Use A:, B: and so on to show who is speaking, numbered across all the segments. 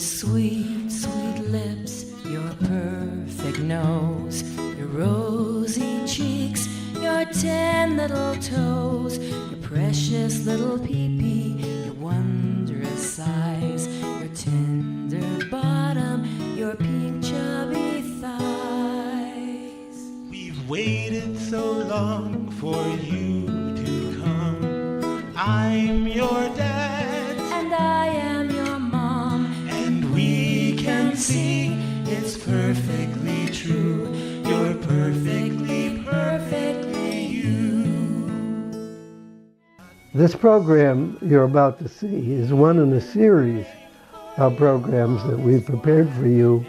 A: sweet, sweet lips, your perfect nose, your rosy cheeks, your 10 little toes, your precious little pee-pee, your wondrous size, your tender bottom, your pink chubby thighs.
B: We've waited so long for you to come. I'm your dad,
A: And I am your mom,
B: and we can see it's perfectly true. You're perfectly you.
C: This program you're about to see is one in a series of programs that we've prepared for you,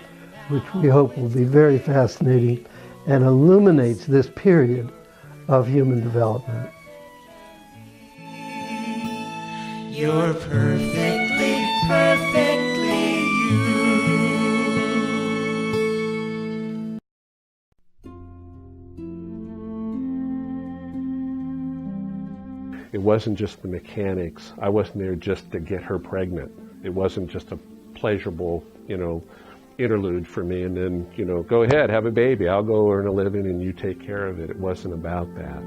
C: which we hope will be very fascinating and illuminates this period of human development.
B: You're perfectly you.
D: It wasn't just the mechanics. I wasn't there just to get her pregnant. It wasn't just a pleasurable, interlude for me and then, go ahead, have a baby. I'll go earn a living and you take care of it. It wasn't about that.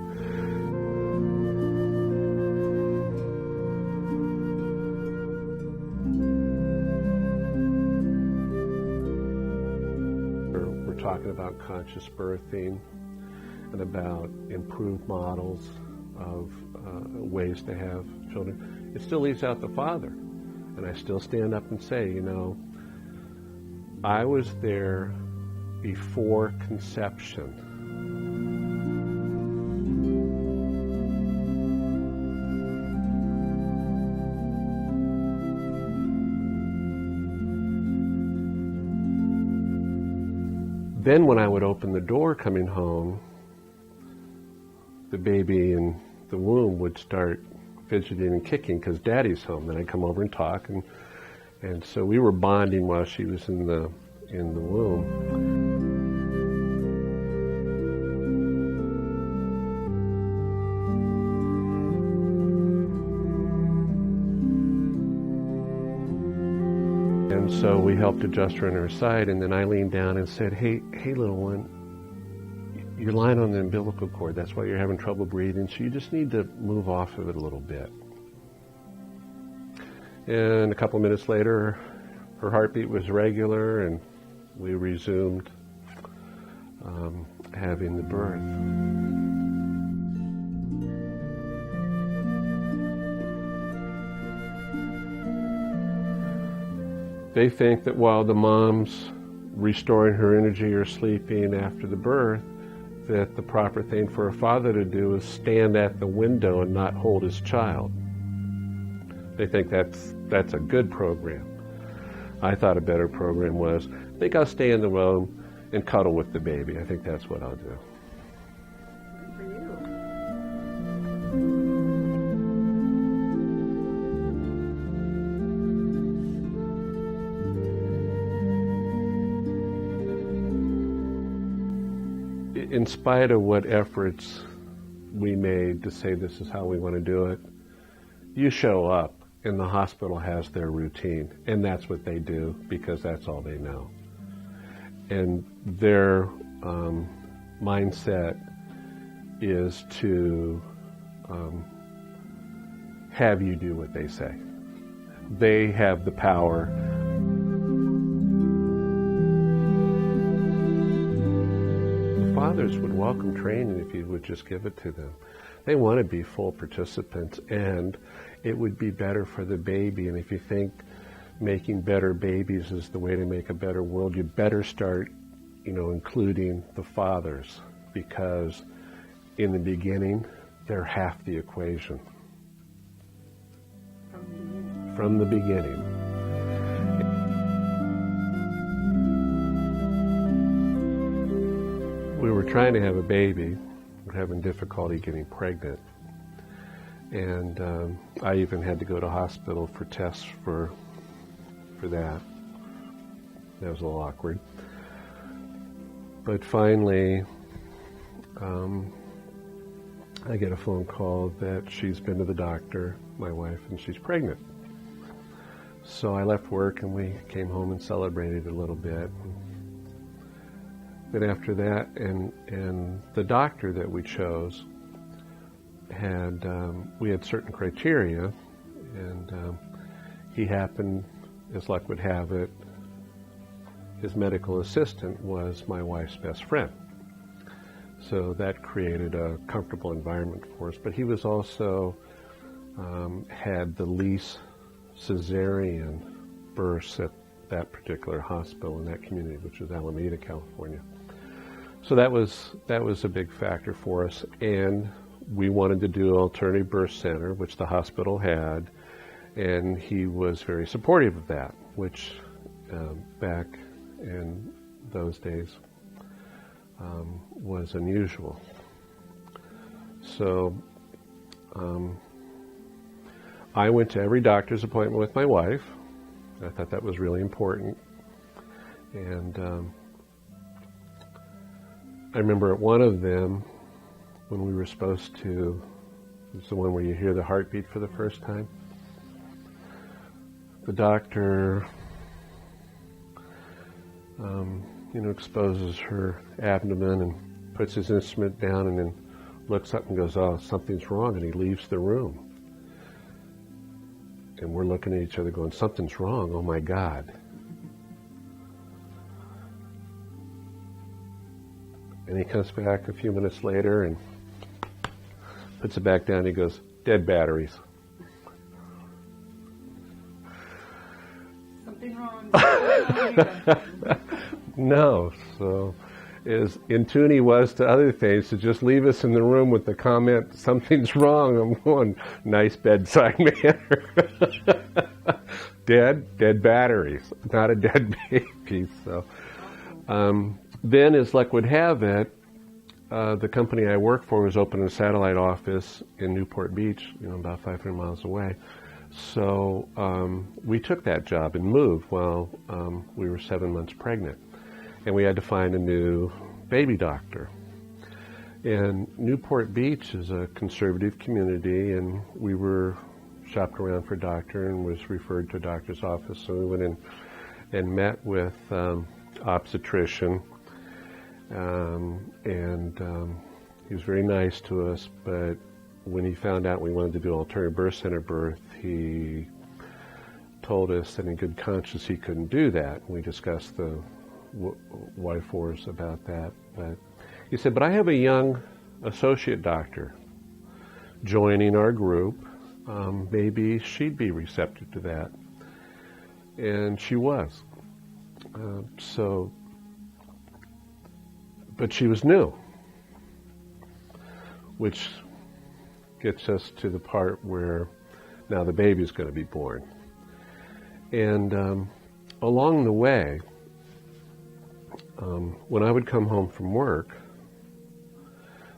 D: We're talking about conscious birthing and about improved models of ways to have children. It still leaves out the father. And I still stand up and say, I was there before conception. Then when I would open the door coming home, the baby in the womb would start fidgeting and kicking because Daddy's home. Then I'd come over and talk, and so we were bonding while she was in the womb. And so we helped adjust her on her side, and then I leaned down and said, hey little one, you're lying on the umbilical cord. That's why you're having trouble breathing, so you just need to move off of it a little bit. And a couple minutes later, her heartbeat was regular, and we resumed having the birth. They think that while the mom's restoring her energy or sleeping after the birth, that the proper thing for a father to do is stand at the window and not hold his child. They think that's a good program. I thought a better program was, I think I'll stay in the room and cuddle with the baby. I think that's what I'll do.
E: Good for you.
D: In spite of what efforts we made to say this is how we want to do it, you show up and the hospital has their routine, and that's what they do because that's all they know. And their mindset is to have you do what they say. They have the power. Fathers would welcome training if you would just give it to them. They want to be full participants, and it would be better for the baby. And if you think making better babies is the way to make a better world, you better start, including the fathers, because in the beginning, they're half the equation. From the beginning. We were trying to have a baby, we're having difficulty getting pregnant, and I even had to go to hospital for tests for that. That was a little awkward. But finally, I get a phone call that she's been to the doctor, my wife, and she's pregnant. So I left work and we came home and celebrated a little bit. Then after that, and the doctor that we chose had, we had certain criteria, and he happened, as luck would have it, his medical assistant was my wife's best friend. So that created a comfortable environment for us. But he was also, had the least cesarean births at that particular hospital in that community, which was Alameda, California. So that was a big factor for us. And we wanted to do an alternative birth center, which the hospital had, and he was very supportive of that, which back in those days was unusual. So I went to every doctor's appointment with my wife. I thought that was really important. And I remember at one of them, when we were supposed to, it's the one where you hear the heartbeat for the first time, the doctor exposes her abdomen and puts his instrument down and then looks up and goes, "Oh, something's wrong," and he leaves the room. And we're looking at each other going, "Something's wrong, oh my God." And he comes back a few minutes later and puts it back down and he goes, "Dead batteries."
E: Something wrong.
D: No, so as in tune he was to other things, to just leave us in the room with the comment, "Something's wrong," I'm going, nice bedside manner. Dead batteries, not a dead baby. So then, as luck would have it, the company I worked for was opening a satellite office in Newport Beach, about 500 miles away. So we took that job and moved while we were 7 months pregnant. And we had to find a new baby doctor. And Newport Beach is a conservative community, and we were shopped around for a doctor and was referred to a doctor's office. So we went in and met with obstetrician, and he was very nice to us, but when he found out we wanted to do alternative birth center birth, he told us that in good conscience he couldn't do that. We discussed the why force about that, but he said, "But I have a young associate doctor joining our group. Maybe she'd be receptive to that." And she was. But she was new, which gets us to the part where now the baby's going to be born. And along the way, when I would come home from work,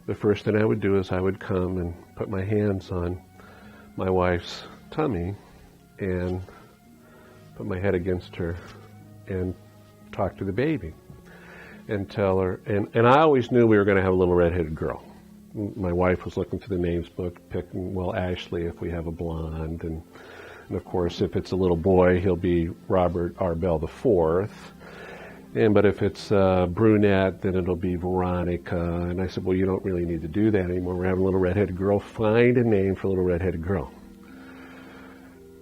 D: the first thing I would do is I would come and put my hands on my wife's tummy and put my head against her and talk to the baby and tell her. And I always knew we were going to have a little redheaded girl. My wife was looking through the names book, picking, well, Ashley, if we have a blonde. And of course, if it's a little boy, he'll be Robert Arbell IV. But if it's brunette, then it'll be Veronica. And I said, well, you don't really need to do that anymore. We're having a little redheaded girl. Find a name for a little redheaded girl.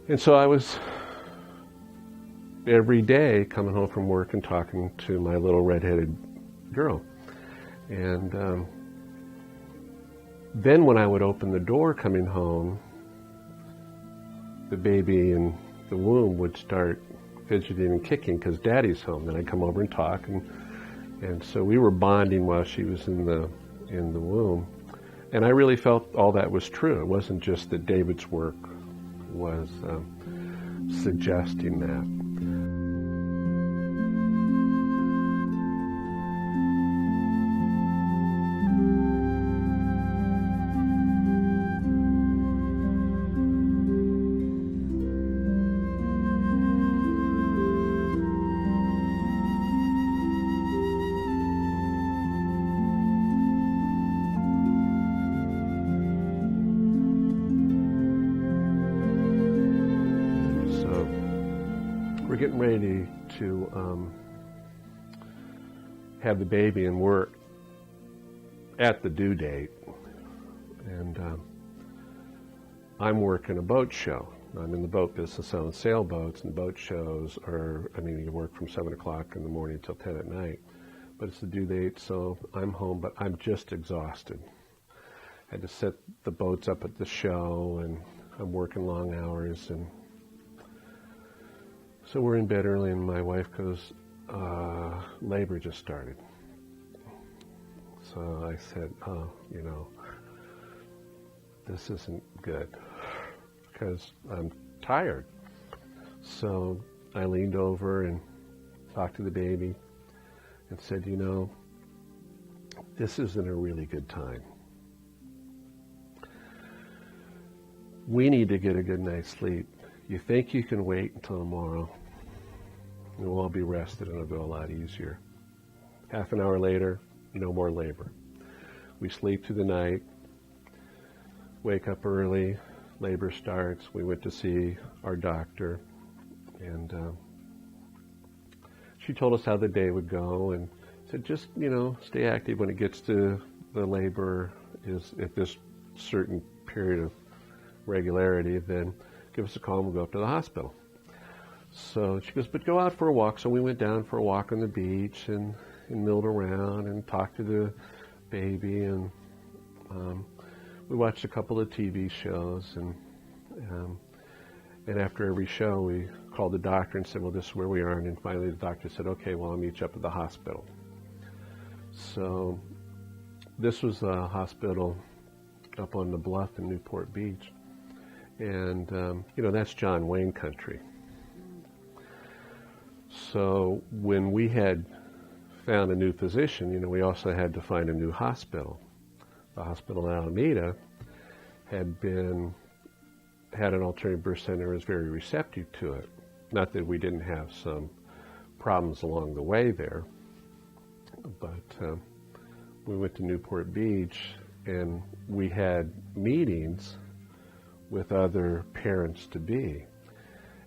D: And so I was every day coming home from work and talking to my little redheaded girl. And then when I would open the door coming home, the baby in the womb would start fidgeting and kicking because Daddy's home. Then I'd come over and talk, and so we were bonding while she was in the womb. And I really felt all that was true. It wasn't just that David's work was suggesting that. getting ready to have the baby, and we're at the due date, and I'm working a boat show. I'm in the boat business selling sailboats, and boat shows are, I mean, you work from 7 o'clock in the morning until 10 at night. But it's the due date, so I'm home, but I'm just exhausted. I had to set the boats up at the show, and I'm working long hours, and so we're in bed early, and my wife goes, labor just started. So I said, oh, you know, this isn't good, because I'm tired. So I leaned over and talked to the baby and said, you know, this isn't a really good time. We need to get a good night's sleep. You think you can wait until tomorrow, and we'll all be rested and it'll go a lot easier. Half an hour later, no more labor. We sleep through the night, wake up early, labor starts. We went to see our doctor, and she told us how the day would go and said, just, you know, stay active. When it gets to the labor is at this certain period of regularity, then give us a call and we'll go up to the hospital. So she goes, but go out for a walk. So we went down for a walk on the beach and milled around and talked to the baby, and we watched a couple of TV shows, and after every show we called the doctor and said, well, this is where we are, and then finally the doctor said, okay, well, I'll meet you up at the hospital. So this was a hospital up on the bluff in Newport Beach, and you know, that's John Wayne country. So when we had found a new physician, you know, we also had to find a new hospital. The hospital in Alameda had an alternative birth center, was very receptive to it. Not that we didn't have some problems along the way there, but we went to Newport Beach and we had meetings with other parents-to-be.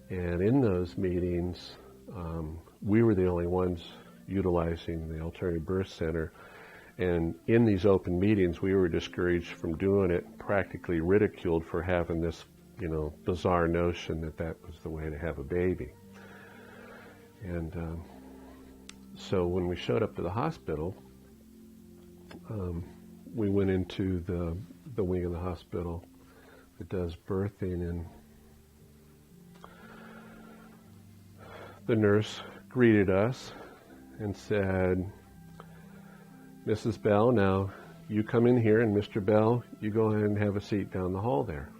D: And in those meetings, we were the only ones utilizing the alternative birth center. And in these open meetings, we were discouraged from doing it, practically ridiculed for having this, you know, bizarre notion that that was the way to have a baby. And so when we showed up to the hospital, we went into the wing of the hospital that does birthing, and the nurse greeted us and said, Mrs. Bell, now you come in here, and Mr. Bell, you go ahead and have a seat down the hall there.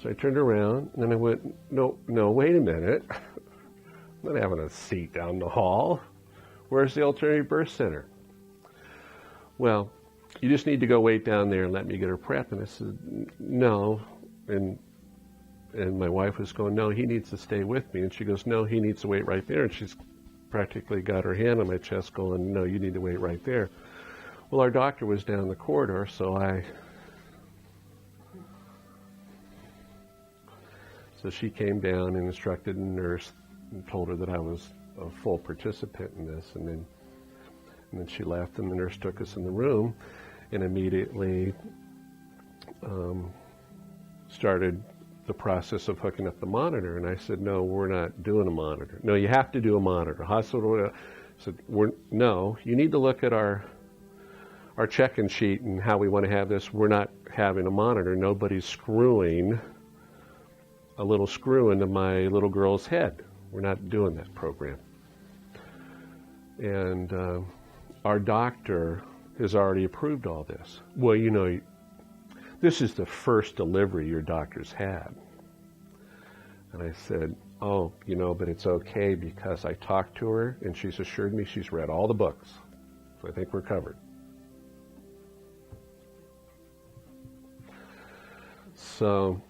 D: So I turned around and I went, no, wait a minute. I'm not having a seat down the hall. Where's the alternative birth center? Well, you just need to go wait down there and let me get her prepped. And I said, no. And my wife was going, no, he needs to stay with me. And she goes, no, he needs to wait right there. And she's practically got her hand on my chest going, no, you need to wait right there. Well, our doctor was down the corridor, so she came down and instructed the nurse and told her that I was a full participant in this, and then she left, and the nurse took us in the room and immediately started the process of hooking up the monitor. And I said, no, we're not doing a monitor. No, you have to do a monitor. Hospital said, no, you need to look at our check-in sheet and how we want to have this. We're not having a monitor. Nobody's screwing a little screw into my little girl's head. We're not doing that program. And our doctor has already approved all this. Well, you know, this is the first delivery your doctor's had. And I said, oh, you know, but it's okay because I talked to her and she's assured me she's read all the books. So I think we're covered. So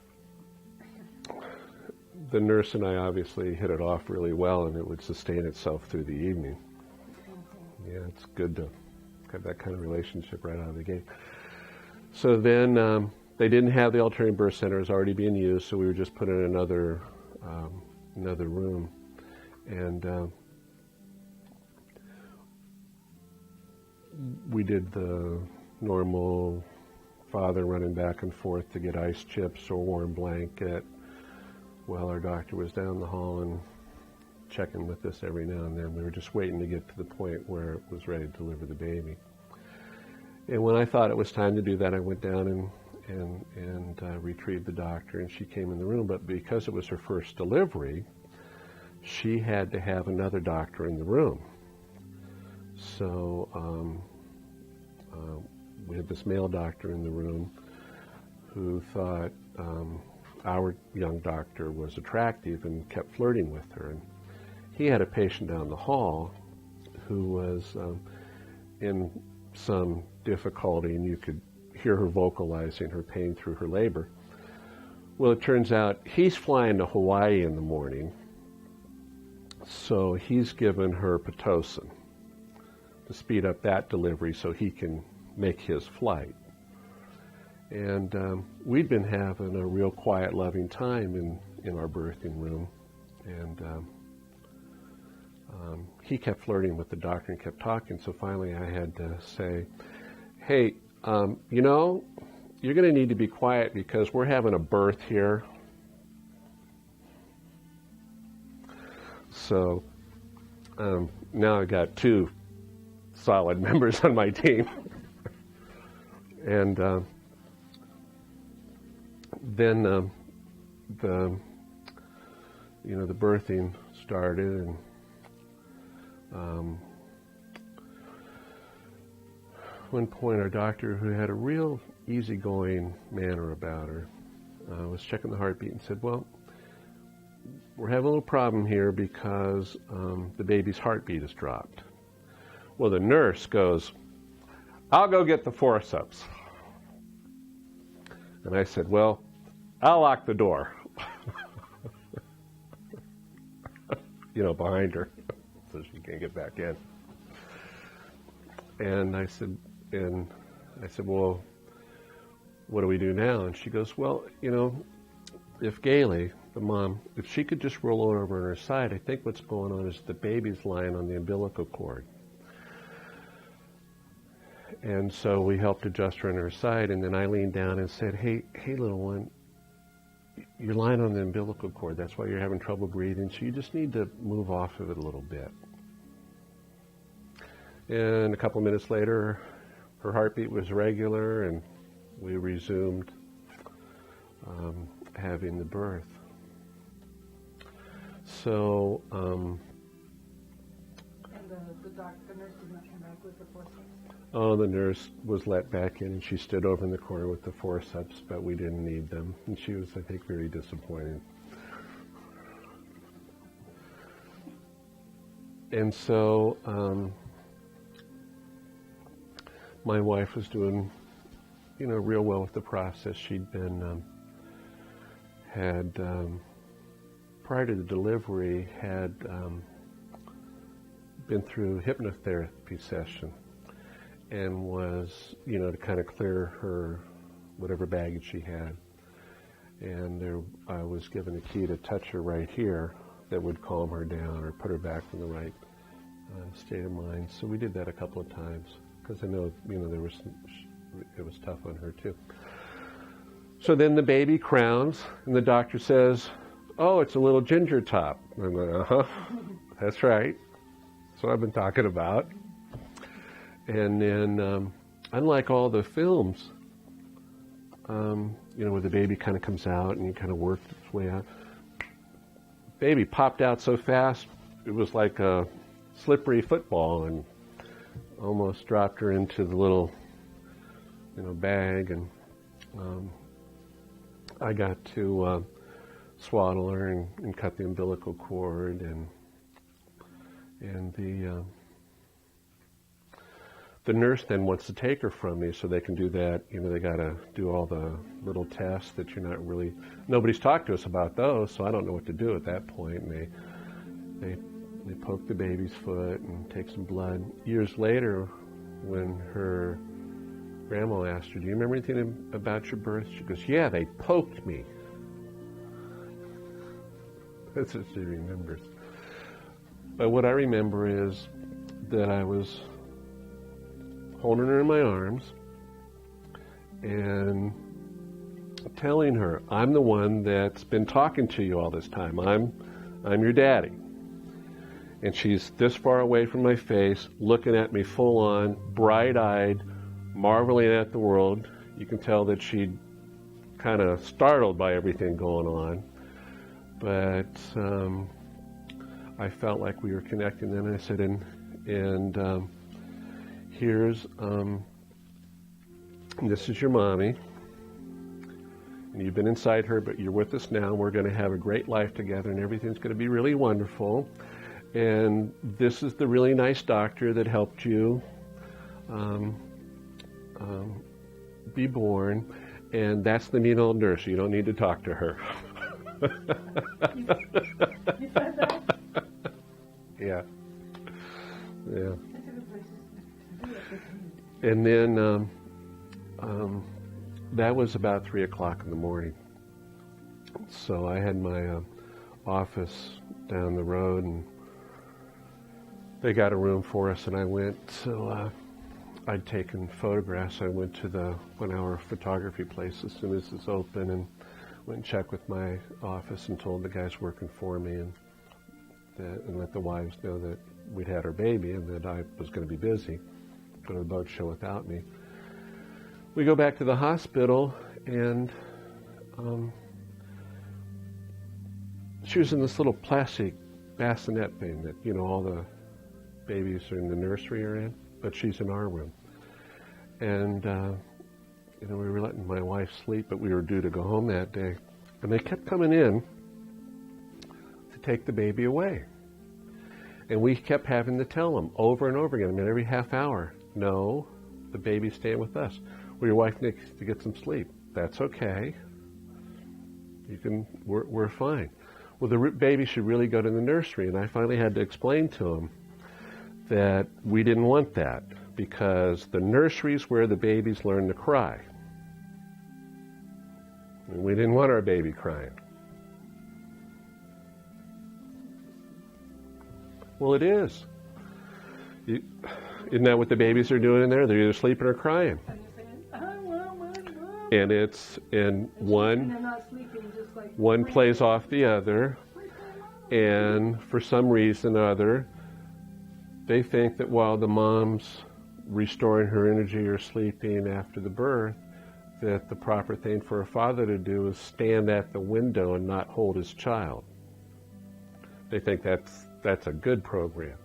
D: the nurse and I obviously hit it off really well, and it would sustain itself through the evening. Yeah, it's good to have that kind of relationship right out of the gate. So then they didn't have the alternative birth center. It was already being used, so we were just put in another room. And we did the normal father running back and forth to get ice chips or warm blanket while our doctor was down the hall and checking with us every now and then. We were just waiting to get to the point where it was ready to deliver the baby. And when I thought it was time to do that, I went down and retrieved the doctor, and she came in the room. But because it was her first delivery, she had to have another doctor in the room. So we had this male doctor in the room who thought our young doctor was attractive and kept flirting with her. And he had a patient down the hall who was in some difficulty, and you could hear her vocalizing her pain through her labor. Well, it turns out he's flying to Hawaii in the morning, so he's given her Pitocin to speed up that delivery so he can make his flight. And we'd been having a real quiet, loving time in our birthing room, and he kept flirting with the doctor and kept talking, so finally I had to say, hey, you know, you're going to need to be quiet because we're having a birth here. So now I've got two solid members on my team. And then the birthing started, and one point our doctor, who had a real easygoing manner about her, was checking the heartbeat and said, well, we're having a little problem here because the baby's heartbeat has dropped. Well, the nurse goes, I'll go get the forceps. And I said, well, I'll lock the door. Behind her, so she can't get back in. And I said, well, what do we do now? And she goes, well, if Gailey, the mom, if she could just roll over on her side, I think what's going on is the baby's lying on the umbilical cord. And so we helped adjust her on her side, and then I leaned down and said, hey, little one, you're lying on the umbilical cord. That's why you're having trouble breathing, so you just need to move off of it a little bit. And a couple of minutes later, her heartbeat was regular, and we resumed having the birth. So,
E: And the nurse did not come back with the forceps?
D: Oh, the nurse was let back in, and she stood over in the corner with the forceps, but we didn't need them. And she was, I think, very disappointed. And so my wife was doing, real well with the process. She'd been, prior to the delivery, had been through hypnotherapy session, and was, to kind of clear her whatever baggage she had. And I was given a key to touch her right here that would calm her down or put her back in the right state of mind. So we did that a couple of times because I know, it was tough on her too. So then the baby crowns, and the doctor says, oh, it's a little ginger top. And I'm going, that's right. That's what I've been talking about. And then, unlike all the films, where the baby kind of comes out and you kind of work its way out, baby popped out so fast, it was like a slippery football and almost dropped her into the little, bag. And I got to swaddle her and cut the umbilical cord, and the nurse then wants to take her from me so they can do that. They got to do all the little tests that nobody's talked to us about those, so I don't know what to do at that point. And they poke the baby's foot and take some blood. Years later, when her grandma asked her, do you remember anything about your birth? She goes, yeah, they poked me. That's what she remembers. But what I remember is that I was holding her in my arms and telling her, I'm the one that's been talking to you all this time. I'm your daddy. And she's this far away from my face, looking at me full on, bright-eyed, marveling at the world. You can tell that she'd kind of startled by everything going on. But I felt like we were connecting then. And I said, here's, this is your mommy. And you've been inside her, but you're with us now. We're going to have a great life together, and everything's going to be really wonderful. And this is the really nice doctor that helped you be born. And that's the mean old nurse. You don't need to talk to her.
E: You said that?
D: Yeah. Yeah. And then that was about 3 o'clock in the morning. So I had my office down the road, and they got a room for us, and I went. So I'd taken photographs. I went to the 1-hour photography place as soon as it's open, and went and checked with my office and told the guys working for me and let the wives know that we'd had our baby and that I was going to be busy, go to the boat show without me. We go back to the hospital, and she was in this little plastic bassinet thing that, you know, all the babies are in the nursery are in, but she's in our room. And, you know, we were letting my wife sleep, but we were due to go home that day. And they kept coming in to take the baby away. And we kept having to tell them over and over again, I mean, every half hour, no, the baby's staying with us. Well, your wife needs to get some sleep. That's okay. We're fine. Well, the baby should really go to the nursery. And I finally had to explain to them that we didn't want that, because the nursery's where the babies learn to cry. And we didn't want our baby crying. Well, it is. Isn't that what the babies are doing in there? They're either sleeping or crying. And it's in one plays off the other, and for some reason or other, they think that while the mom's restoring her energy or sleeping after the birth, that the proper thing for a father to do is stand at the window and not hold his child. They think that's a good program.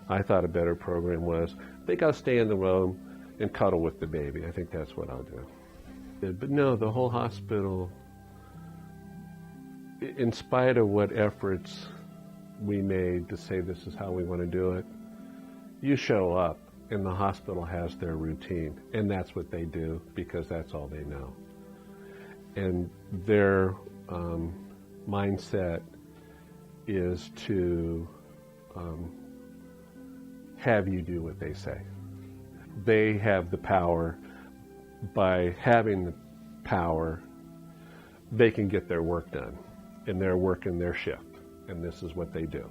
D: I thought a better program was, I think I'll stay in the room and cuddle with the baby. I think that's what I'll do. But no, the whole hospital, in spite of what efforts we made to say this is how we want to do it, you show up and the hospital has their routine, and that's what they do because that's all they know. And their mindset is to have you do what they say. They have the power. By having the power, they can get their work done, and they're working their shift, and this is what they do.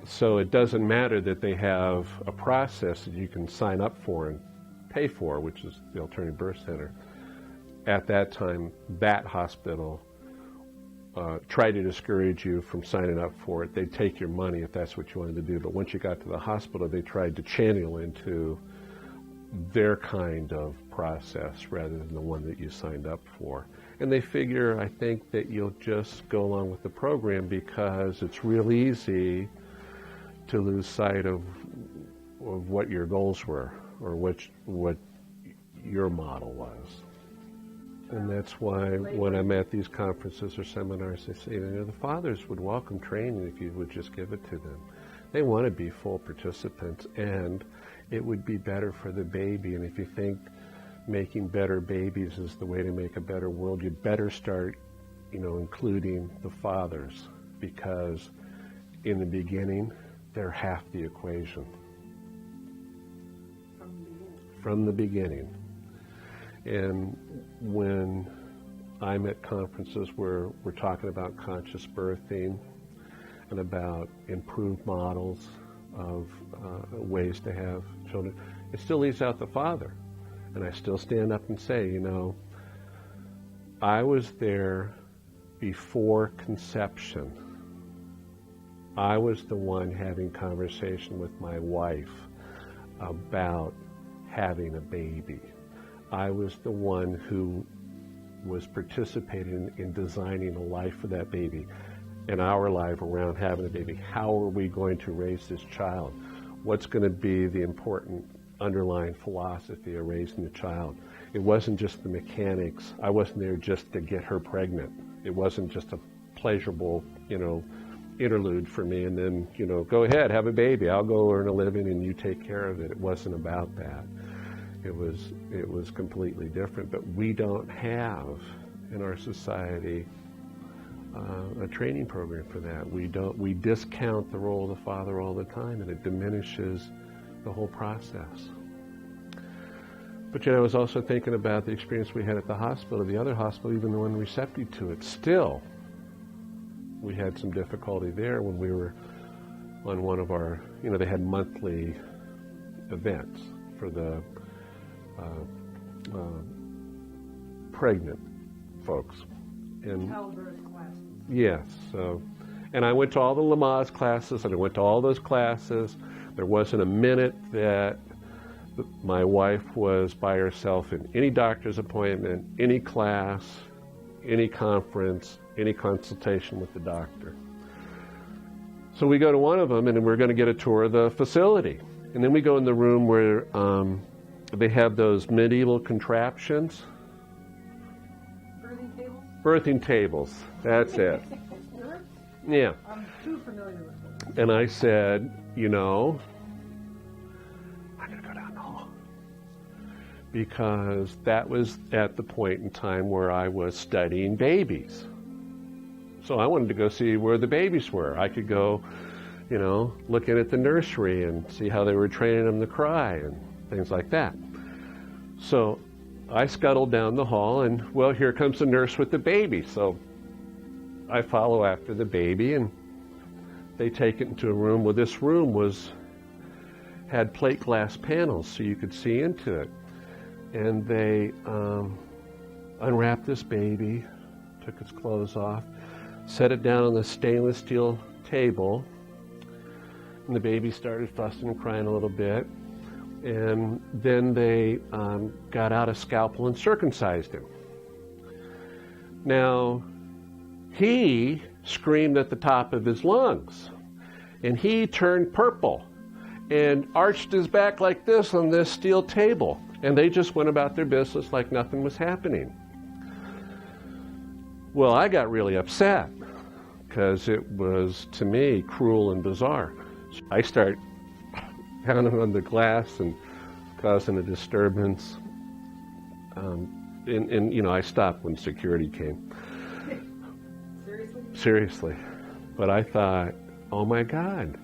D: So it doesn't matter that they have a process that you can sign up for and pay for, which is the Alternative Birth Center. At that time, that hospital tried to discourage you from signing up for it. They'd take your money if that's what you wanted to do, but once you got to the hospital, they tried to channel into their kind of process rather than the one that you signed up for. And they figure, I think, that you'll just go along with the program because it's real easy to lose sight of what your goals were or what your model was. And that's why when I'm at these conferences or seminars, they say, you know, the fathers would welcome training if you would just give it to them. They want to be full participants, and it would be better for the baby. And if you think making better babies is the way to make a better world, you'd better start, you know, including the fathers, because in the beginning, they're half the equation. From the beginning. And when I'm at conferences where we're talking about conscious birthing, and about improved models of ways to have children, it still leaves out the father. And I still stand up and say, you know, I was there before conception. I was the one having conversation with my wife about having a baby. I was the one who was participating in designing a life for that baby and our life around having a baby. How are we going to raise this child? What's going to be the important underlying philosophy of raising the child? It wasn't just the mechanics. I wasn't there just to get her pregnant. It wasn't just a pleasurable, interlude for me and then, go ahead, have a baby. I'll go earn a living and you take care of it. It wasn't about that. It was completely different. But we don't have in our society a training program for that. We discount the role of the father all the time, and it diminishes the whole process. But I was also thinking about the experience we had at the hospital, the other hospital, even the one receptive to it. Still, we had some difficulty there when we were on one of our, they had monthly events for the pregnant folks. And
E: Childbirth classes.
D: yes, and I went to all the Lamaze classes, and I went to all those classes. There wasn't a minute that my wife was by herself in any doctor's appointment, any class, any conference, any consultation with the doctor. So we go to one of them, and we're going to get a tour of the facility. And then we go in the room where they have those medieval contraptions.
E: Birthing tables?
D: Birthing tables, that's it. Yeah.
E: I'm too familiar with it.
D: And I said, I'm going to go down the hall. Because that was at the point in time where I was studying babies. So I wanted to go see where the babies were. I could go, looking at the nursery and see how they were training them to cry and things like that. So I scuttled down the hall, and, here comes the nurse with the baby. So I follow after the baby, and they take it into a room. Well, this room had plate glass panels so you could see into it. And they unwrapped this baby, took its clothes off, set it down on the stainless steel table, and the baby started fussing and crying a little bit. And then they got out a scalpel and circumcised him. Now, he screamed at the top of his lungs, and he turned purple and arched his back like this on this steel table. And they just went about their business like nothing was happening. Well, I got really upset because it was, to me, cruel and bizarre. I start pounding on the glass and causing a disturbance. And I stopped when security came.
E: Seriously?
D: Seriously. But I thought, oh my God.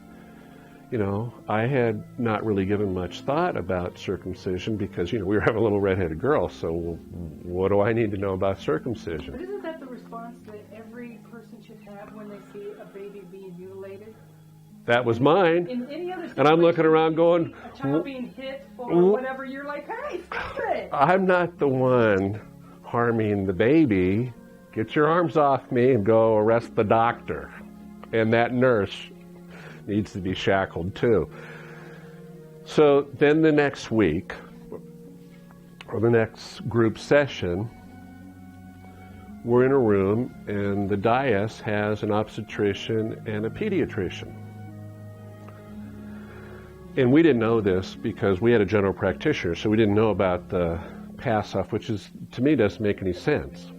D: I had not really given much thought about circumcision because, we were having a little redheaded girl, so what do I need to know about circumcision?
E: But isn't that the response that every person should have when they see a baby being mutilated?
D: That was mine.
E: In any other situation,
D: And I'm looking around going,
E: a child being hit or whatever, you're like, hey, stop it!
D: I'm not the one harming the baby. Get your arms off me and go arrest the doctor. And that nurse needs to be shackled too. So then the next week, or the next group session, we're in a room and the dais has an obstetrician and a pediatrician. And we didn't know this because we had a general practitioner, so we didn't know about the pass-off, which to me doesn't make any sense.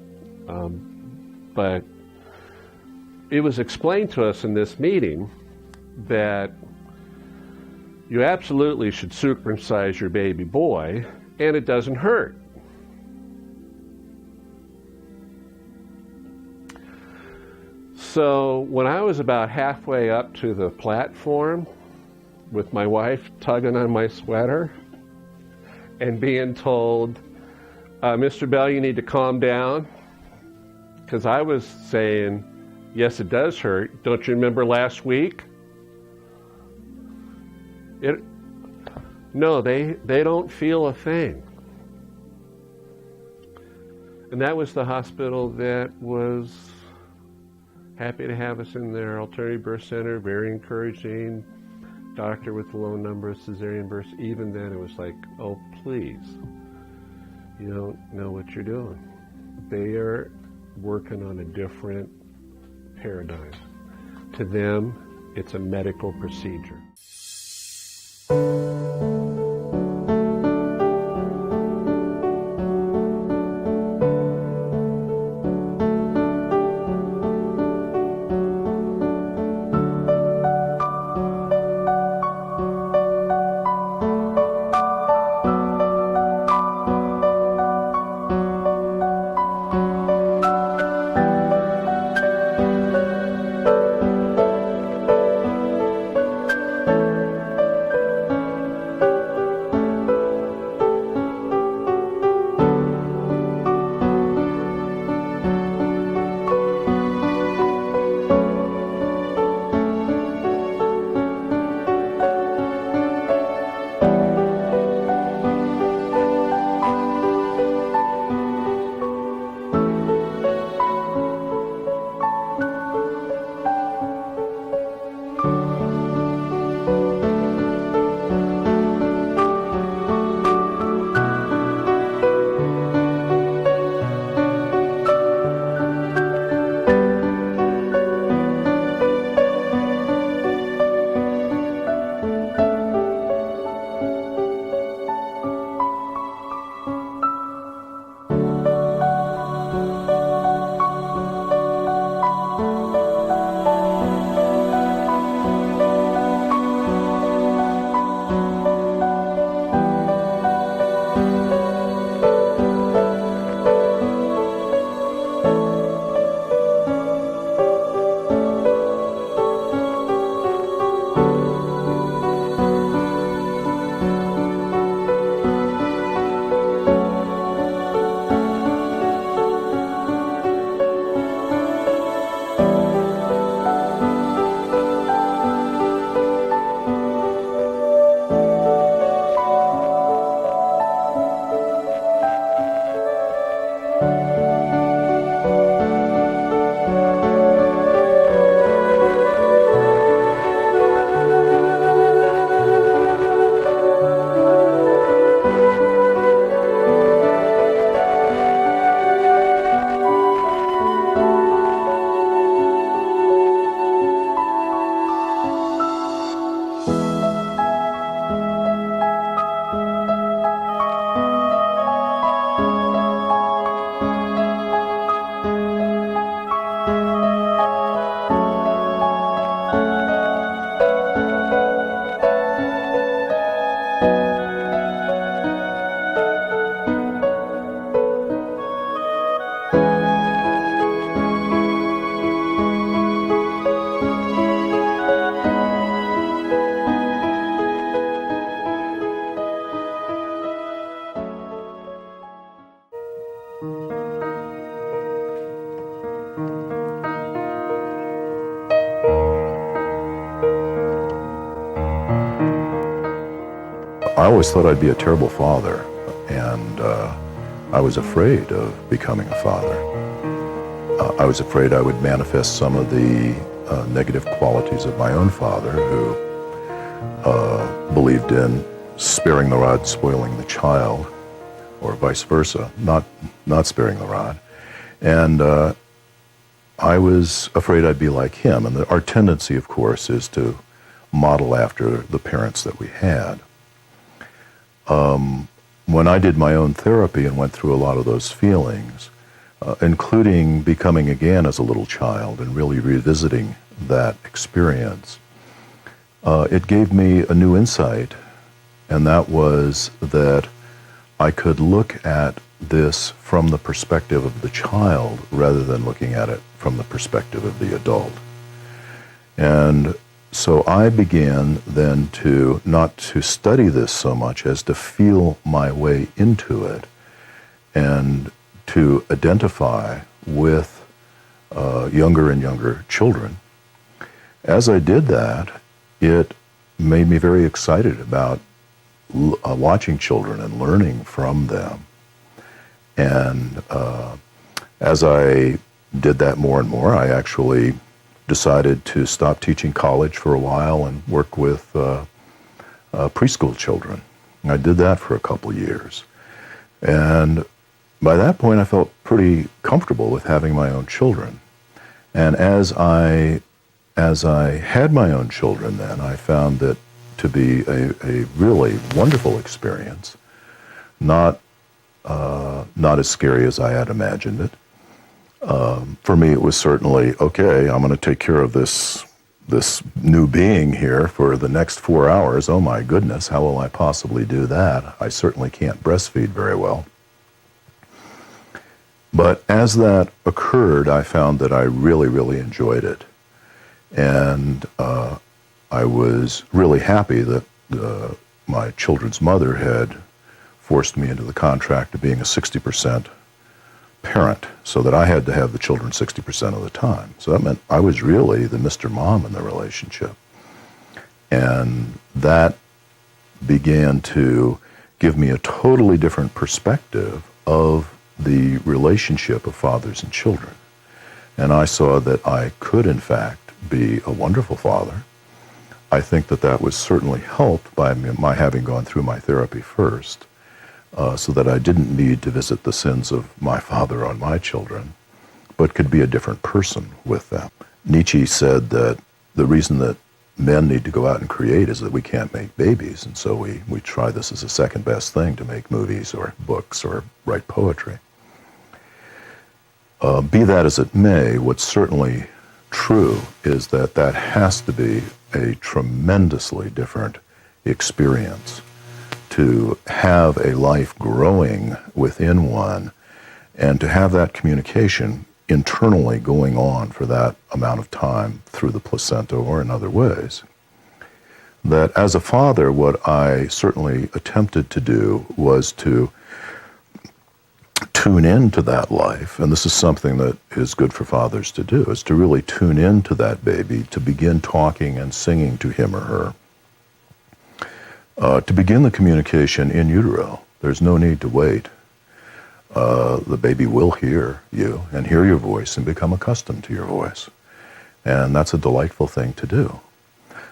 D: But it was explained to us in this meeting that you absolutely should circumcise your baby boy, and it doesn't hurt. So when I was about halfway up to the platform with my wife tugging on my sweater and being told, Mr. Bell, you need to calm down, because I was saying, Yes, it does hurt. Don't you remember last week? No, they don't feel a thing. And that was the hospital that was happy to have us in their alternative birth center, very encouraging, doctor with a low number of cesarean births. Even then it was like, oh please, you don't know what you're doing. They are working on a different paradigm. To them, it's a medical procedure.
F: I always thought I'd be a terrible father, and I was afraid of becoming a father. I was afraid I would manifest some of the negative qualities of my own father, who believed in sparing the rod, spoiling the child, or vice versa, not sparing the rod. And I was afraid I'd be like him. And our tendency, of course, is to model after the parents that we had. When I did my own therapy and went through a lot of those feelings, including becoming again as a little child and really revisiting that experience, it gave me a new insight, and that was that I could look at this from the perspective of the child rather than looking at it from the perspective of the adult. And so I began then to not to study this so much as to feel my way into it and to identify with younger and younger children. As I did that, it made me very excited about watching children and learning from them. And as I did that more and more, I actually decided to stop teaching college for a while and work with preschool children. I did that for a couple of years. And by that point, I felt pretty comfortable with having my own children. And as I had my own children then, I found that to be a really wonderful experience, not as scary as I had imagined it. For me, it was certainly, okay, I'm going to take care of this new being here for the next 4 hours. Oh my goodness, how will I possibly do that? I certainly can't breastfeed very well. But as that occurred, I found that I really, really enjoyed it. And I was really happy that my children's mother had forced me into the contract of being a 60% parent, so that I had to have the children 60% of the time. So that meant I was really the Mr. Mom in the relationship. And that began to give me a totally different perspective of the relationship of fathers and children. And I saw that I could, in fact, be a wonderful father. I think that that was certainly helped by my having gone through my therapy first, so that I didn't need to visit the sins of my father on my children, but could be a different person with them. Nietzsche said that the reason that men need to go out and create is that we can't make babies, and so we try this as a second best thing to make movies or books or write poetry. Be that as it may, what's certainly true is that that has to be a tremendously different experience to have a life growing within one and to have that communication internally going on for that amount of time through the placenta or in other ways. That as a father, what I certainly attempted to do was to tune into that life, and this is something that is good for fathers to do, is to really tune into that baby, to begin talking and singing to him or her. To begin the communication in utero. There's no need to wait. The baby will hear you and hear your voice and become accustomed to your voice. And that's a delightful thing to do.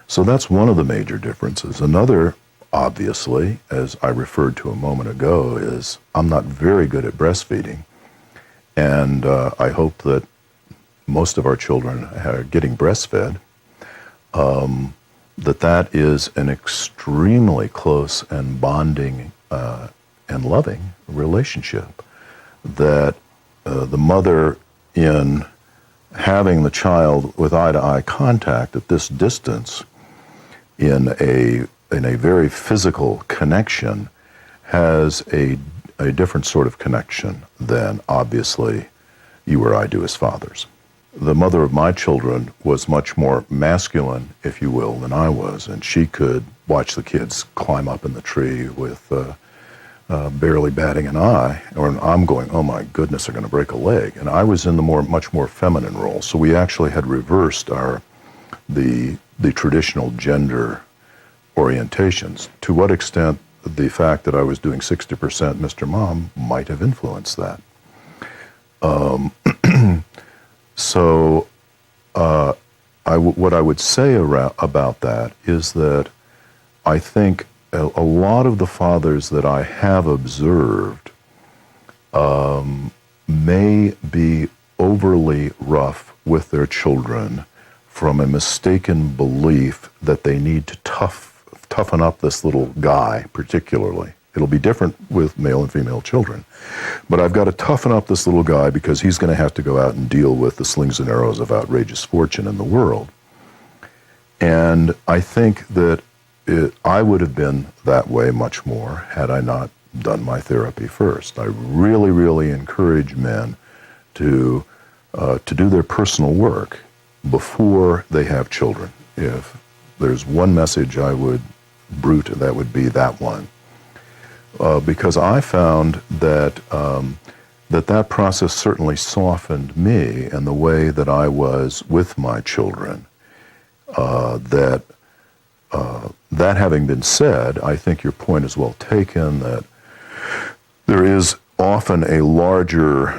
F: So that's one of the major differences. Another, obviously, as I referred to a moment ago, is I'm not very good at breastfeeding. And I hope that most of our children are getting breastfed. That is an extremely close and bonding and loving relationship. That the mother, in having the child with eye-to-eye contact at this distance, in a very physical connection, has a different sort of connection than, obviously, you or I do as fathers. The mother of my children was much more masculine, if you will, than I was, and she could watch the kids climb up in the tree with barely batting an eye, or I'm going, oh my goodness, they're going to break a leg. And I was in the much more feminine role, so we actually had reversed the traditional gender orientations. To what extent the fact that I was doing 60% Mr. Mom might have influenced that. So what I would say about that is that I think a lot of the fathers that I have observed may be overly rough with their children from a mistaken belief that they need to toughen up this little guy particularly. It'll be different with male and female children. But I've got to toughen up this little guy because he's going to have to go out and deal with the slings and arrows of outrageous fortune in the world. And I think that I would have been that way much more had I not done my therapy first. I really, really encourage men to do their personal work before they have children. If there's one message I would bruit, that would be that one. Because I found that that process certainly softened me and the way that I was with my children. That having been said, I think your point is well taken, that there is often a larger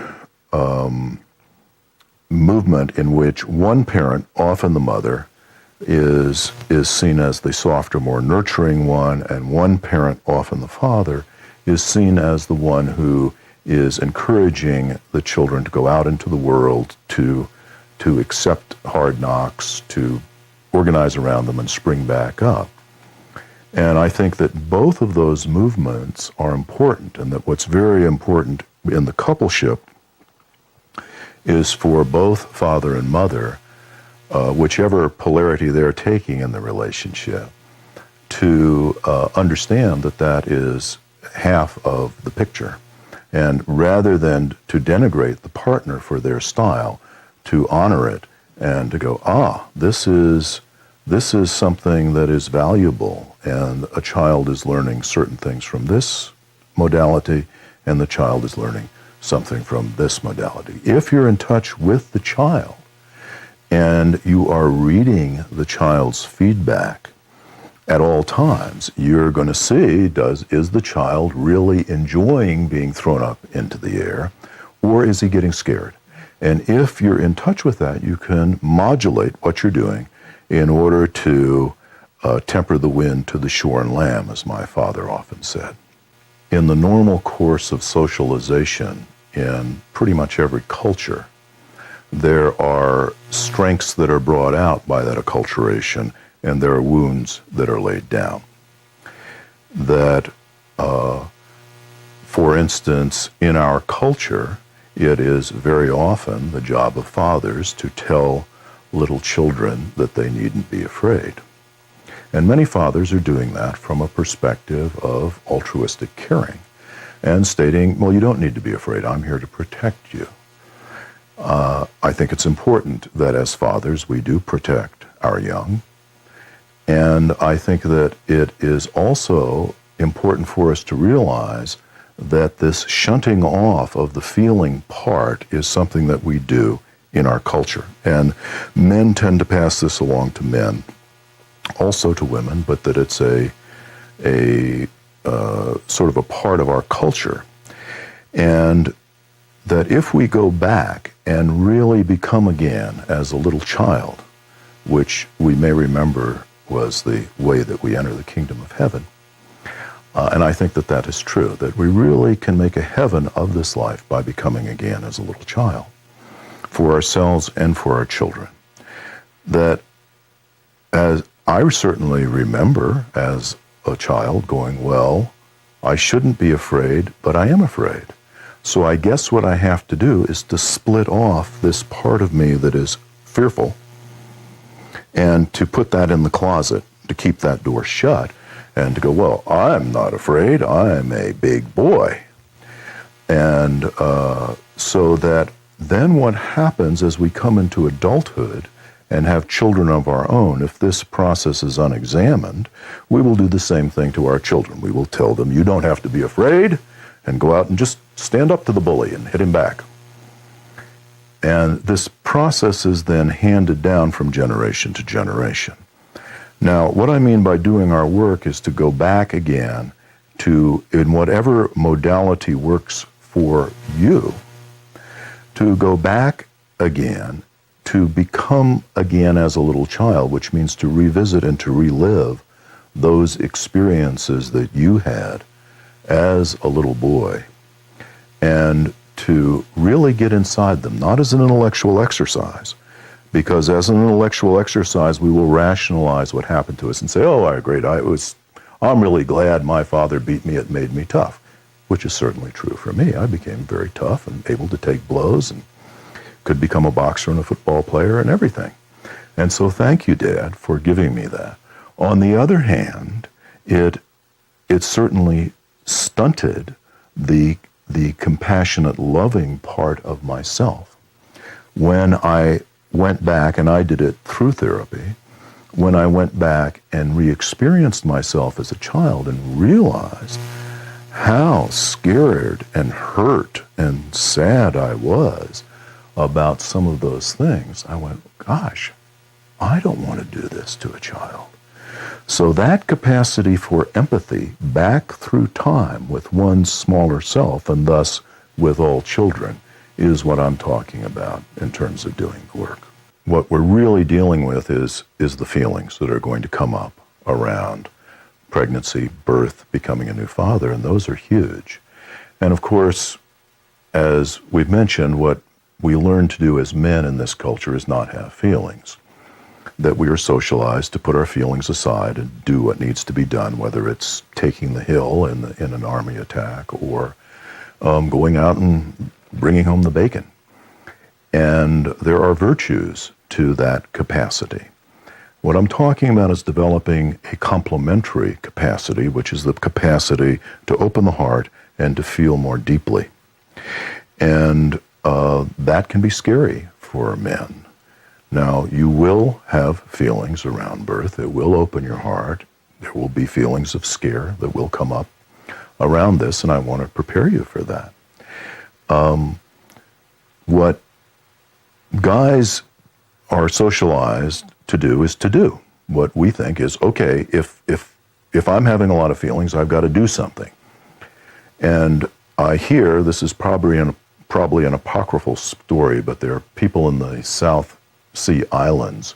F: movement in which one parent, often the mother, is seen as the softer, more nurturing one, and one parent, often the father, is seen as the one who is encouraging the children to go out into the world, to accept hard knocks, to organize around them and spring back up. And I think that both of those movements are important, and that what's very important in the coupleship is for both father and mother, whichever polarity they're taking in the relationship, to understand that that is half of the picture. And rather than to denigrate the partner for their style, to honor it and to go, this is something that is valuable, and a child is learning certain things from this modality, and the child is learning something from this modality. If you're in touch with the child and you are reading the child's feedback at all times, you're going to see, is the child really enjoying being thrown up into the air, or is he getting scared? And if you're in touch with that, you can modulate what you're doing in order to temper the wind to the shorn lamb, as my father often said. In the normal course of socialization in pretty much every culture, there are strengths that are brought out by that acculturation, and there are wounds that are laid down. That, for instance, in our culture, it is very often the job of fathers to tell little children that they needn't be afraid. And many fathers are doing that from a perspective of altruistic caring and stating, well, you don't need to be afraid, I'm here to protect you. I think it's important that as fathers we do protect our young. And I think that it is also important for us to realize that this shunting off of the feeling part is something that we do in our culture. And men tend to pass this along to men, also to women, but that it's a sort of a part of our culture. And that if we go back and really become again as a little child, which we may remember was the way that we enter the kingdom of heaven, and I think that that is true, that we really can make a heaven of this life by becoming again as a little child, for ourselves and for our children. That, as I certainly remember as a child going, well, I shouldn't be afraid, but I am afraid. So I guess what I have to do is to split off this part of me that is fearful and to put that in the closet, to keep that door shut, and to go, well, I'm not afraid, I'm a big boy. And so that then what happens as we come into adulthood and have children of our own, if this process is unexamined, we will do the same thing to our children. We will tell them, you don't have to be afraid, and go out and just stand up to the bully and hit him back. And this process is then handed down from generation to generation. Now, what I mean by doing our work is to go back again to, in whatever modality works for you, to go back again to become again as a little child, which means to revisit and to relive those experiences that you had as a little boy, and to really get inside them, not as an intellectual exercise, because as an intellectual exercise we will rationalize what happened to us and say, oh, I'm really glad my father beat me, it made me tough, which is certainly true for me. I became very tough and able to take blows and could become a boxer and a football player and everything. And so thank you, Dad, for giving me that. On the other hand, it certainly stunted the compassionate, loving part of myself. When I went back, and I did it through therapy, when I went back and re-experienced myself as a child and realized how scared and hurt and sad I was about some of those things, I went, gosh, I don't want to do this to a child. So that capacity for empathy back through time with one's smaller self, and thus with all children, is what I'm talking about in terms of doing the work. What we're really dealing with is the feelings that are going to come up around pregnancy, birth, becoming a new father, and those are huge. And of course, as we've mentioned, what we learn to do as men in this culture is not have feelings. That we are socialized to put our feelings aside and do what needs to be done, whether it's taking the hill in an army attack or going out and bringing home the bacon. And there are virtues to that capacity. What I'm talking about is developing a complementary capacity, which is the capacity to open the heart and to feel more deeply. And that can be scary for men. Now, you will have feelings around birth. It will open your heart. There will be feelings of scare that will come up around this, and I want to prepare you for that. What guys are socialized to do is to do what we think is, okay, if I'm having a lot of feelings, I've got to do something. And I hear, this is probably an apocryphal story, but there are people in the South Sea Islands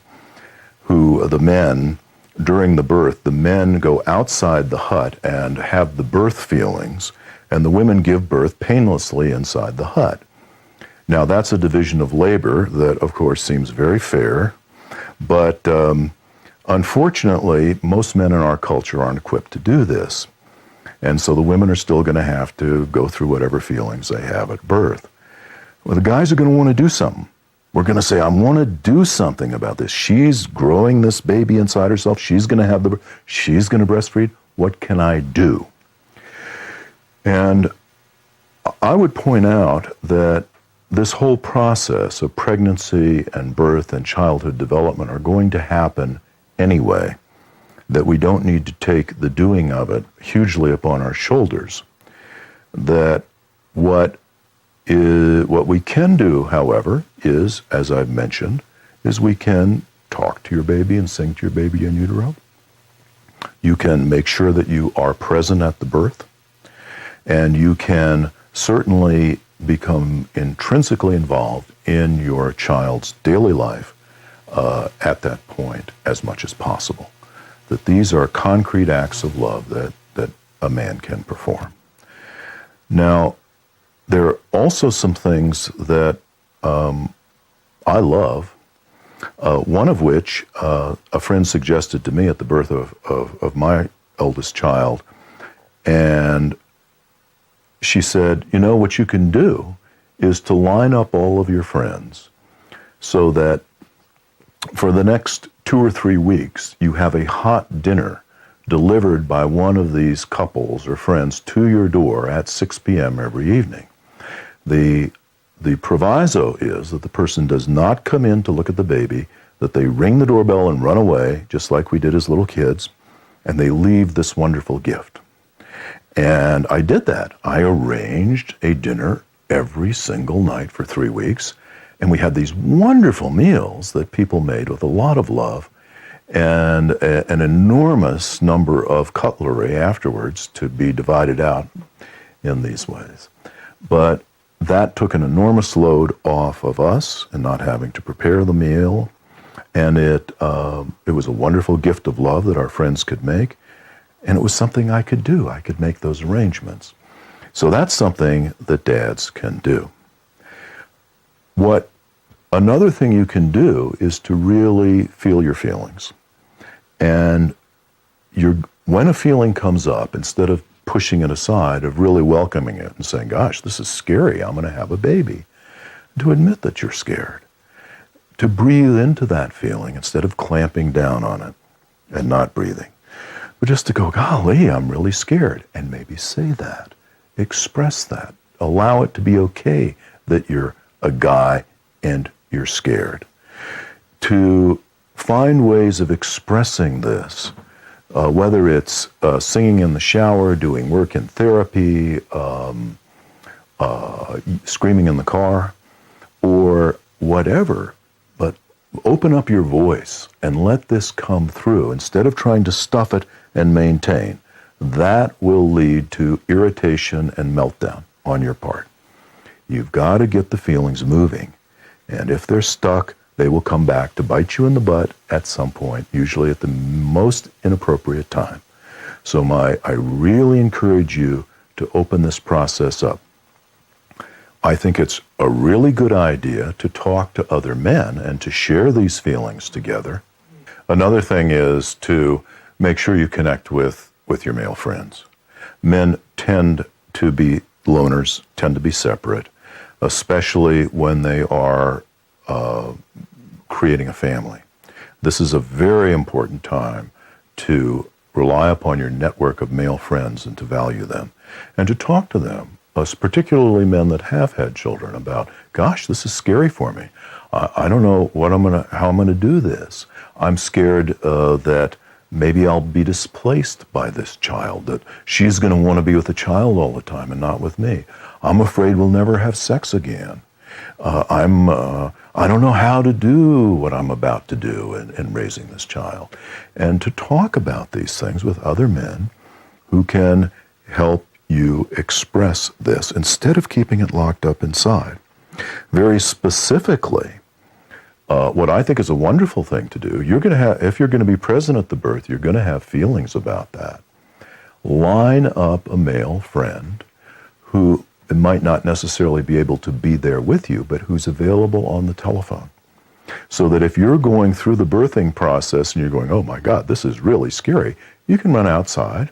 F: who, the men, during the birth, the men go outside the hut and have the birth feelings, and the women give birth painlessly inside the hut. Now, that's a division of labor that, of course, seems very fair, but unfortunately, most men in our culture aren't equipped to do this. And so the women are still going to have to go through whatever feelings they have at birth. Well, the guys are going to want to do something. We're going to say, I want to do something about this. She's growing this baby inside herself. She's going to she's going to breastfeed. What can I do? And I would point out that this whole process of pregnancy and birth and childhood development are going to happen anyway, that we don't need to take the doing of it hugely upon our shoulders. That what we can do, however, is, as I've mentioned, is we can talk to your baby and sing to your baby in utero. You can make sure that you are present at the birth, and you can certainly become intrinsically involved in your child's daily life at that point as much as possible. That these are concrete acts of love that a man can perform. Now, there are also some things that I love, one of which a friend suggested to me at the birth of my eldest child, and she said, you know, what you can do is to line up all of your friends so that for the next 2 or 3 weeks, you have a hot dinner delivered by one of these couples or friends to your door at 6 p.m. every evening. The proviso is that the person does not come in to look at the baby, that they ring the doorbell and run away, just like we did as little kids, and they leave this wonderful gift. And I did that. I arranged a dinner every single night for 3 weeks, and we had these wonderful meals that people made with a lot of love and an enormous number of cutlery afterwards to be divided out in these ways. But that took an enormous load off of us and not having to prepare the meal, and it was a wonderful gift of love that our friends could make. And it was something I could do. I could make those arrangements. So that's something that dads can do. Another thing you can do is to really feel your feelings. And when a feeling comes up, instead of pushing it aside, of really welcoming it and saying, gosh, this is scary, I'm going to have a baby. To admit that you're scared. To breathe into that feeling instead of clamping down on it and not breathing. But just to go, golly, I'm really scared. And maybe say that. Express that. Allow it to be okay that you're a guy and you're scared. To find ways of expressing this whether it's singing in the shower, doing work in therapy, screaming in the car, or whatever, but open up your voice and let this come through instead of trying to stuff it and maintain. That will lead to irritation and meltdown on your part. You've got to get the feelings moving, and if they're stuck, they will come back to bite you in the butt at some point, usually at the most inappropriate time. So I really encourage you to open this process up. I think it's a really good idea to talk to other men and to share these feelings together. Another thing is to make sure you connect with your male friends. Men tend to be loners, tend to be separate, especially when they are creating a family. This is a very important time to rely upon your network of male friends and to value them and to talk to them, particularly men that have had children, about, gosh, this is scary for me. I don't know how I'm going to do this. I'm scared that maybe I'll be displaced by this child, that she's going to want to be with the child all the time and not with me. I'm afraid we'll never have sex again. I don't know how to do what I'm about to do in raising this child. And to talk about these things with other men who can help you express this instead of keeping it locked up inside. Very specifically, what I think is a wonderful thing to do, if you're going to be present at the birth, you're going to have feelings about that. Line up a male friend who might not necessarily be able to be there with you, but who's available on the telephone. So that if you're going through the birthing process and you're going, oh my God, this is really scary, you can run outside,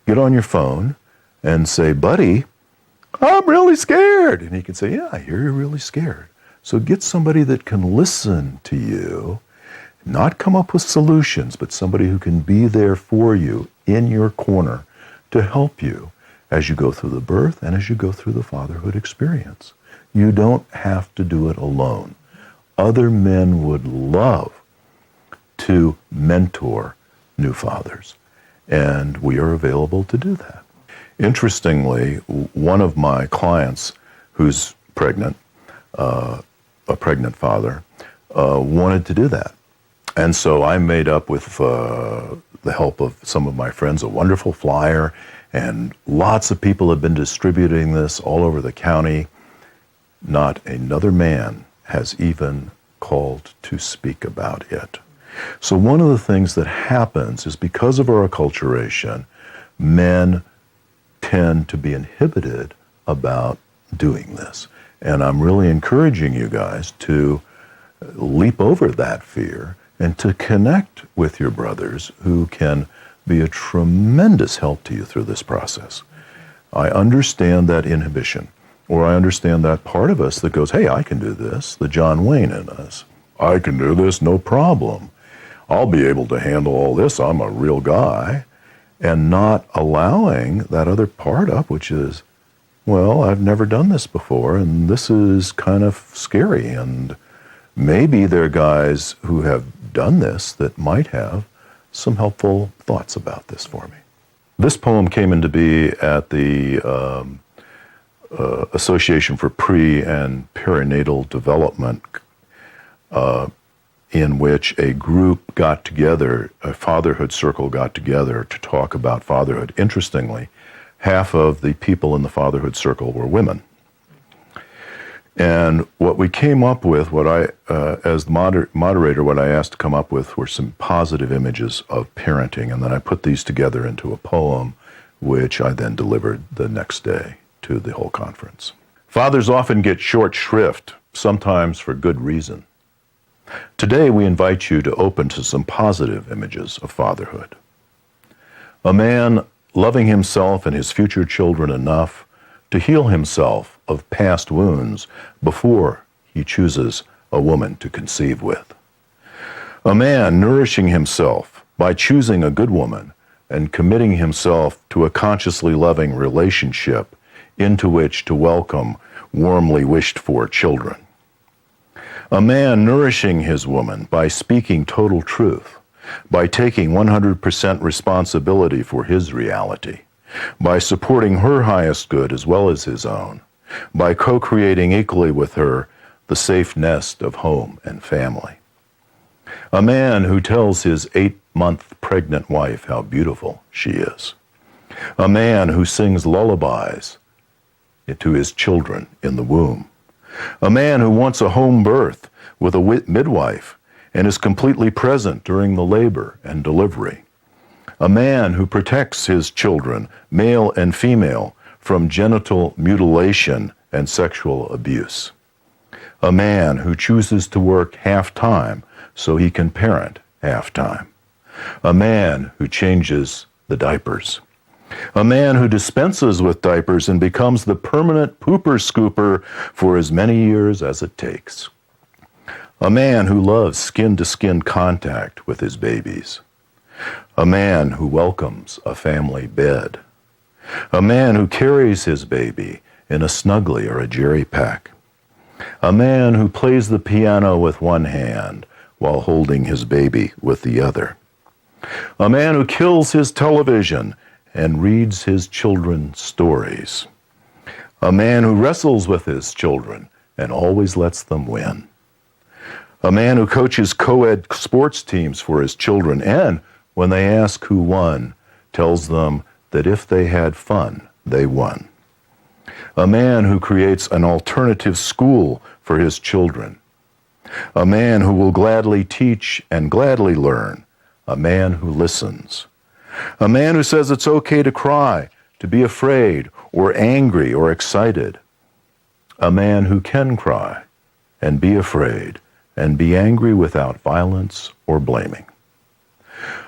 F: get on your phone, and say, buddy, I'm really scared. And he can say, yeah, I hear you're really scared. So get somebody that can listen to you, not come up with solutions, but somebody who can be there for you in your corner to help you as you go through the birth and as you go through the fatherhood experience. You don't have to do it alone. Other men would love to mentor new fathers, and we are available to do that. Interestingly, one of my clients who's pregnant, a pregnant father, wanted to do that. And so I made up with the help of some of my friends a wonderful flyer, and lots of people have been distributing this all over the county. Not another man has even called to speak about it. So one of the things that happens is because of our acculturation, men tend to be inhibited about doing this. And I'm really encouraging you guys to leap over that fear and to connect with your brothers who can be a tremendous help to you through this process. I understand that inhibition, or I understand that part of us that goes, hey, I can do this, the John Wayne in us. I can do this, no problem. I'll be able to handle all this, I'm a real guy. And not allowing that other part up, which is, well, I've never done this before, and this is kind of scary, and maybe there are guys who have done this that might have some helpful thoughts about this for me. This poem came into be at the Association for Pre- and Perinatal Development, in which a group got together, a fatherhood circle got together to talk about fatherhood. Interestingly, half of the people in the fatherhood circle were women. And what we came up with, as the moderator, what I asked to come up with were some positive images of parenting, and then I put these together into a poem, which I then delivered the next day to the whole conference. Fathers often get short shrift, sometimes for good reason. Today we invite you to open to some positive images of fatherhood. A man loving himself and his future children enough to heal himself of past wounds before he chooses a woman to conceive with. A man nourishing himself by choosing a good woman and committing himself to a consciously loving relationship into which to welcome warmly wished for children. A man nourishing his woman by speaking total truth, by taking 100% responsibility for his reality, by supporting her highest good as well as his own, by co-creating equally with her the safe nest of home and family. A man who tells his 8-month pregnant wife how beautiful she is. A man who sings lullabies to his children in the womb. A man who wants a home birth with a midwife and is completely present during the labor and delivery. A man who protects his children, male and female, from genital mutilation and sexual abuse. A man who chooses to work half-time so he can parent half-time. A man who changes the diapers. A man who dispenses with diapers and becomes the permanent pooper scooper for as many years as it takes. A man who loves skin-to-skin contact with his babies. A man who welcomes a family bed. A man who carries his baby in a Snuggly or a Jerry pack. A man who plays the piano with one hand while holding his baby with the other. A man who kills his television and reads his children stories. A man who wrestles with his children and always lets them win. A man who coaches co-ed sports teams for his children and, when they ask who won, tells them that if they had fun, they won. A man who creates an alternative school for his children. A man who will gladly teach and gladly learn. A man who listens. A man who says it's okay to cry, to be afraid, or angry, or excited. A man who can cry and be afraid and be angry without violence or blaming.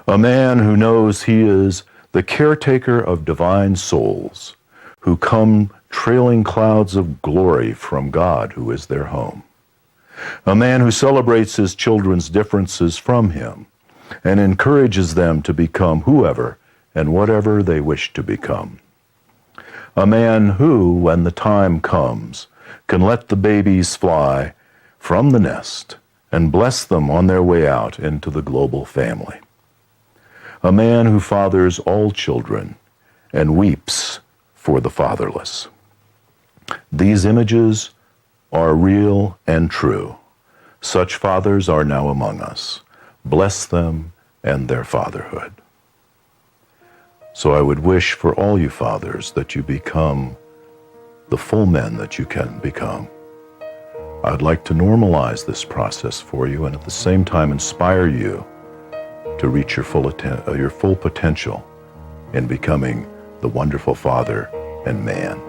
F: A man who knows he is the caretaker of divine souls who come trailing clouds of glory from God who is their home. A man who celebrates his children's differences from him and encourages them to become whoever and whatever they wish to become. A man who, when the time comes, can let the babies fly from the nest and bless them on their way out into the global family. A man who fathers all children and weeps for the fatherless. These images are real and true. Such fathers are now among us. Bless them and their fatherhood. So I would wish for all you fathers that you become the full men that you can become. I'd like to normalize this process for you and at the same time inspire you to reach your full potential in becoming the wonderful father and man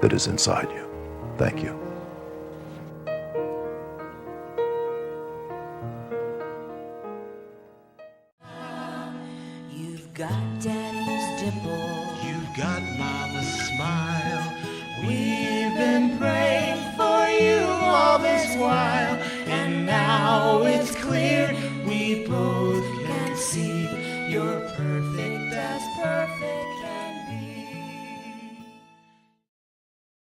F: that is inside you. Thank you.
A: You've got Daddy's dimple.
B: You've got Mama's smile. We've been praying for you all this while, and now it's clear